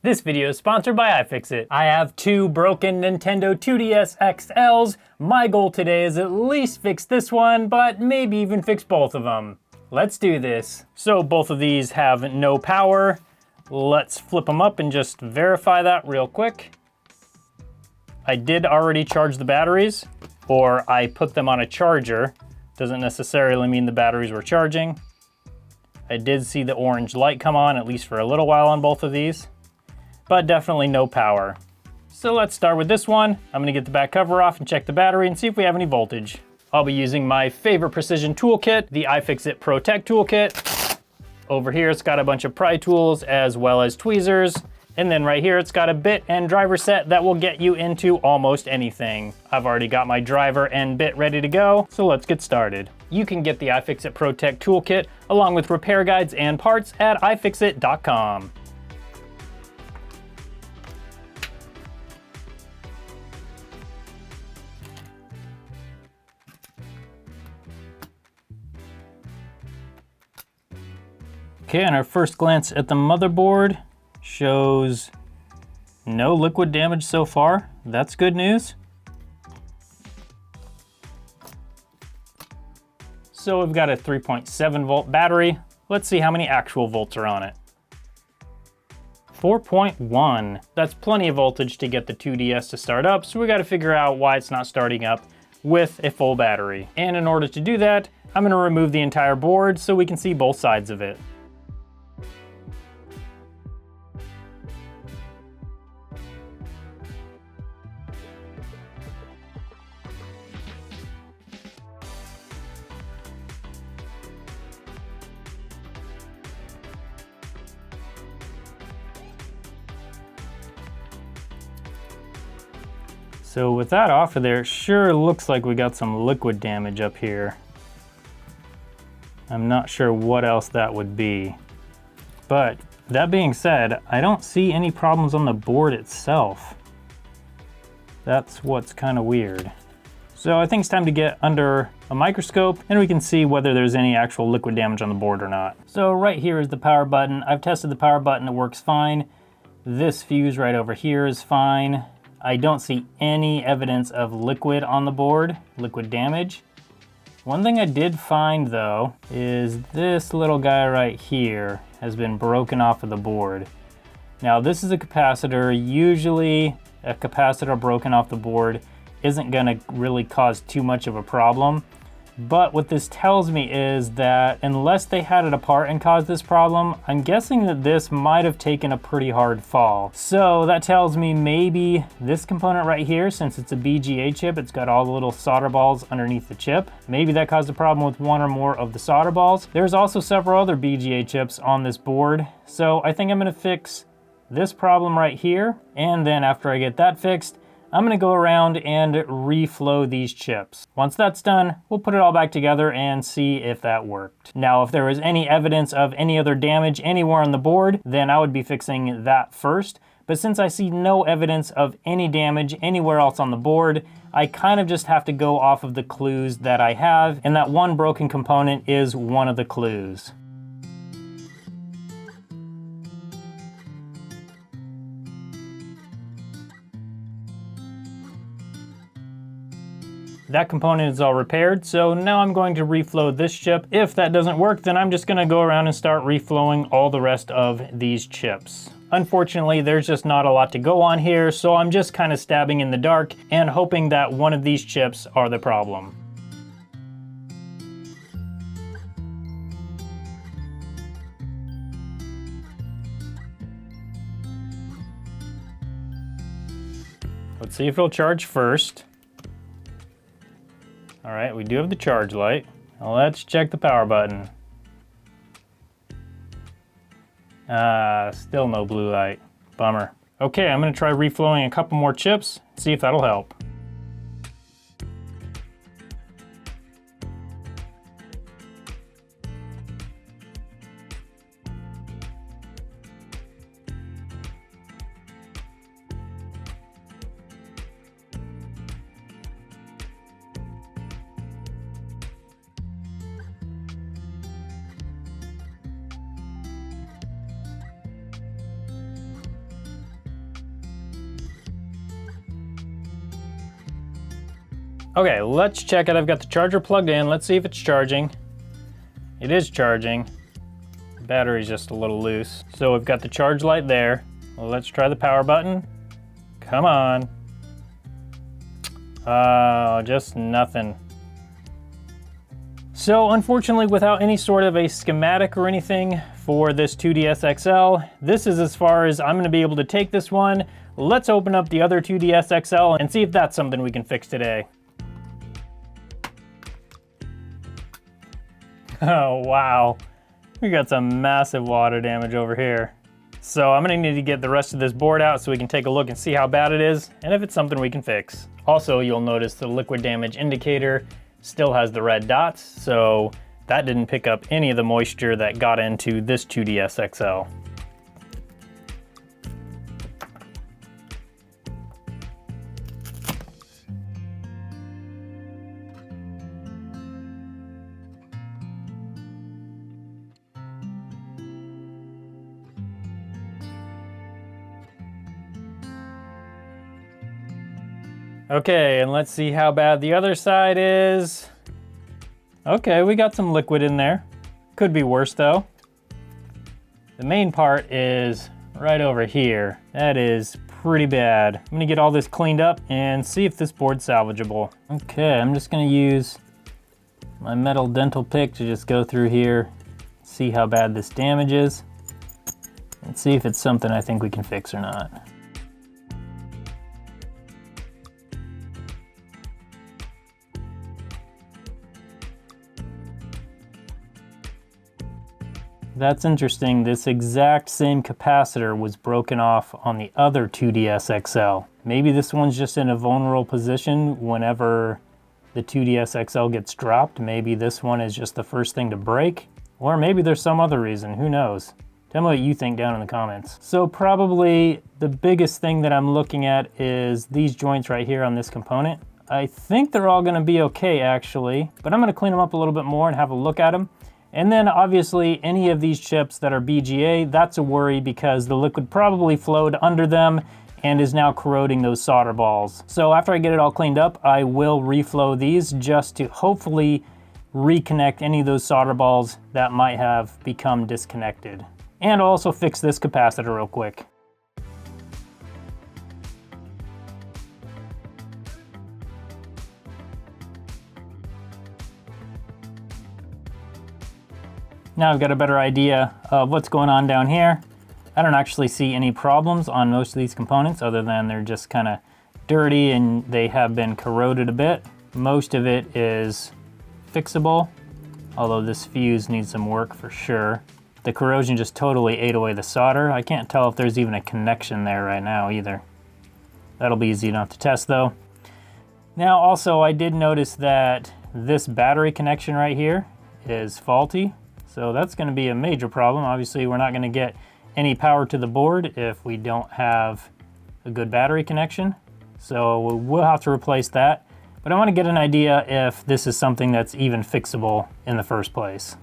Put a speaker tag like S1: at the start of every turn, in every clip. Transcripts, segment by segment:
S1: This video is sponsored by iFixit. I have two broken Nintendo 2DS XLs. My goal today is at least fix this one, but maybe even fix both of them. Let's do this. So both of these have no power. Let's flip them up and just verify that real quick. I did already charge the batteries, or I put them on a charger. Doesn't necessarily mean the batteries were charging. I did see the orange light come on, at least for a little while on both of these, but definitely no power. So let's start with this one. I'm gonna get the back cover off and check the battery and see if we have any voltage. I'll be using my favorite precision toolkit, the iFixit Pro Tech toolkit. Over here, it's got a bunch of pry tools as well as tweezers. And then right here, it's got a bit and driver set that will get you into almost anything. I've already got my driver and bit ready to go, so let's get started. You can get the iFixit Pro Tech toolkit along with repair guides and parts at ifixit.com. Okay, and our first glance at the motherboard shows no liquid damage so far. That's good news. So we've got a 3.7 volt battery. Let's see how many actual volts are on it. 4.1. That's plenty of voltage to get the 2DS to start up, so we got to figure out why it's not starting up with a full battery. And in order to do that, I'm going to remove the entire board so we can see both sides of it. So with that off of there, it sure looks like we got some liquid damage up here. I'm not sure what else that would be. But that being said, I don't see any problems on the board itself. That's what's kind of weird. So I think it's time to get under a microscope and we can see whether there's any actual liquid damage on the board or not. So right here is the power button. I've tested the power button, it works fine. This fuse right over here is fine. I don't see any evidence of liquid on the board, liquid damage. One thing I did find though is this little guy right here has been broken off of the board. Now this is a capacitor. Usually a capacitor broken off the board isn't gonna really cause too much of a problem. But what this tells me is that unless they had it apart and caused this problem, I'm guessing that this might have taken a pretty hard fall. So that tells me maybe this component right here, since it's a BGA chip, it's got all the little solder balls underneath the chip. Maybe that caused a problem with one or more of the solder balls. There's also several other BGA chips on this board. So I think I'm gonna fix this problem right here. And then after I get that fixed, I'm gonna go around and reflow these chips. Once that's done, we'll put it all back together and see if that worked. Now, if there was any evidence of any other damage anywhere on the board, then I would be fixing that first. But since I see no evidence of any damage anywhere else on the board, I kind of just have to go off of the clues that I have, and that one broken component is one of the clues. That component is all repaired, so now I'm going to reflow this chip. If that doesn't work, then I'm just gonna go around and start reflowing all the rest of these chips. Unfortunately, there's just not a lot to go on here, so I'm just kind of stabbing in the dark and hoping that one of these chips are the problem. Let's see if it'll charge first. All right, we do have the charge light. Now let's check the power button. Still no blue light. Bummer. Okay, I'm gonna try reflowing a couple more chips, see if that'll help. Okay, let's check it. I've got the charger plugged in. Let's see if it's charging. It is charging. The battery's just a little loose. So we've got the charge light there. Well, let's try the power button. Come on. Just nothing. So unfortunately, without any sort of a schematic or anything for this 2DS XL, this is as far as I'm gonna be able to take this one. Let's open up the other 2DS XL and see if that's something we can fix today. Oh, wow. We got some massive water damage over here. So I'm gonna need to get the rest of this board out so we can take a look and see how bad it is and if it's something we can fix. Also, you'll notice the liquid damage indicator still has the red dots, so that didn't pick up any of the moisture that got into this 2DS XL. Okay, and let's see how bad the other side is. Okay, we got some liquid in there. Could be worse though. The main part is right over here. That is pretty bad. I'm gonna get all this cleaned up and see if this board's salvageable. Okay, I'm just gonna use my metal dental pick to just go through here, see how bad this damage is, and see if it's something I think we can fix or not. That's interesting. This exact same capacitor was broken off on the other 2DS XL. Maybe this one's just in a vulnerable position whenever the 2DS XL gets dropped. Maybe this one is just the first thing to break. Or maybe there's some other reason, who knows? Tell me what you think down in the comments. So probably the biggest thing that I'm looking at is these joints right here on this component. I think they're all gonna be okay actually, but I'm gonna clean them up a little bit more and have a look at them. And then obviously any of these chips that are BGA, that's a worry because the liquid probably flowed under them and is now corroding those solder balls. So after I get it all cleaned up, I will reflow these just to hopefully reconnect any of those solder balls that might have become disconnected. And also fix this capacitor real quick. Now I've got a better idea of what's going on down here. I don't actually see any problems on most of these components other than they're just kind of dirty and they have been corroded a bit. Most of it is fixable, although this fuse needs some work for sure. The corrosion just totally ate away the solder. I can't tell if there's even a connection there right now either. That'll be easy enough to test though. Now also I did notice that this battery connection right here is faulty. So that's going to be a major problem. Obviously, we're not going to get any power to the board if we don't have a good battery connection. So we'll have to replace that. But I want to get an idea if this is something that's even fixable in the first place.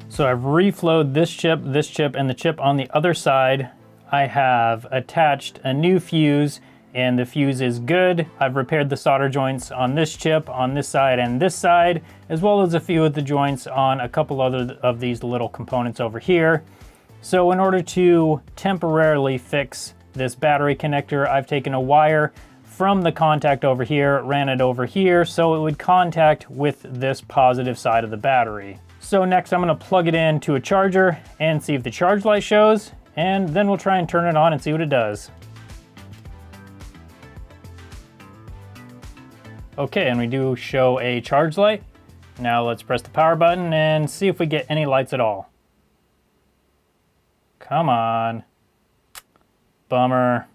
S1: So I've reflowed this chip, and the chip on the other side. I have attached a new fuse, and the fuse is good. I've repaired the solder joints on this chip, on this side and this side, as well as a few of the joints on a couple other of these little components over here. So in order to temporarily fix this battery connector, I've taken a wire from the contact over here, ran it over here, so it would contact with this positive side of the battery. So next I'm gonna plug it into a charger and see if the charge light shows, and then we'll try and turn it on and see what it does. Okay, and we do show a charge light. Now let's press the power button and see if we get any lights at all. Come on. Bummer.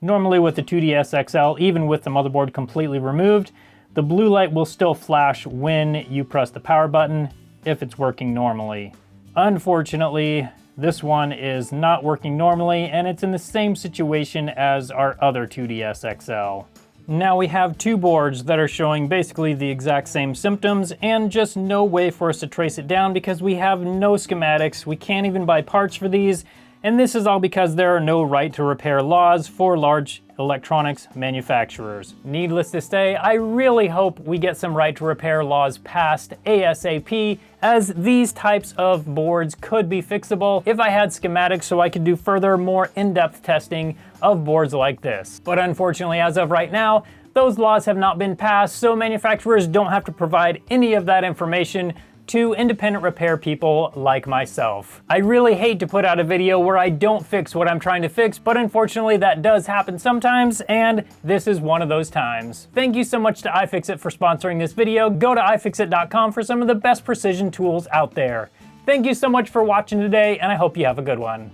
S1: Normally with the 2DS XL, even with the motherboard completely removed, the blue light will still flash when you press the power button if it's working normally. Unfortunately, this one is not working normally, and it's in the same situation as our other 2DS XL. Now we have two boards that are showing basically the exact same symptoms and just no way for us to trace it down because we have no schematics. We can't even buy parts for these. And this is all because there are no right to repair laws for large electronics manufacturers. Needless to say, I really hope we get some right to repair laws passed ASAP, as these types of boards could be fixable if I had schematics so I could do further, more in-depth testing of boards like this. But unfortunately, as of right now, those laws have not been passed, so manufacturers don't have to provide any of that information to independent repair people like myself. I really hate to put out a video where I don't fix what I'm trying to fix, but unfortunately that does happen sometimes, and this is one of those times. Thank you so much to iFixit for sponsoring this video. Go to ifixit.com for some of the best precision tools out there. Thank you so much for watching today, and I hope you have a good one.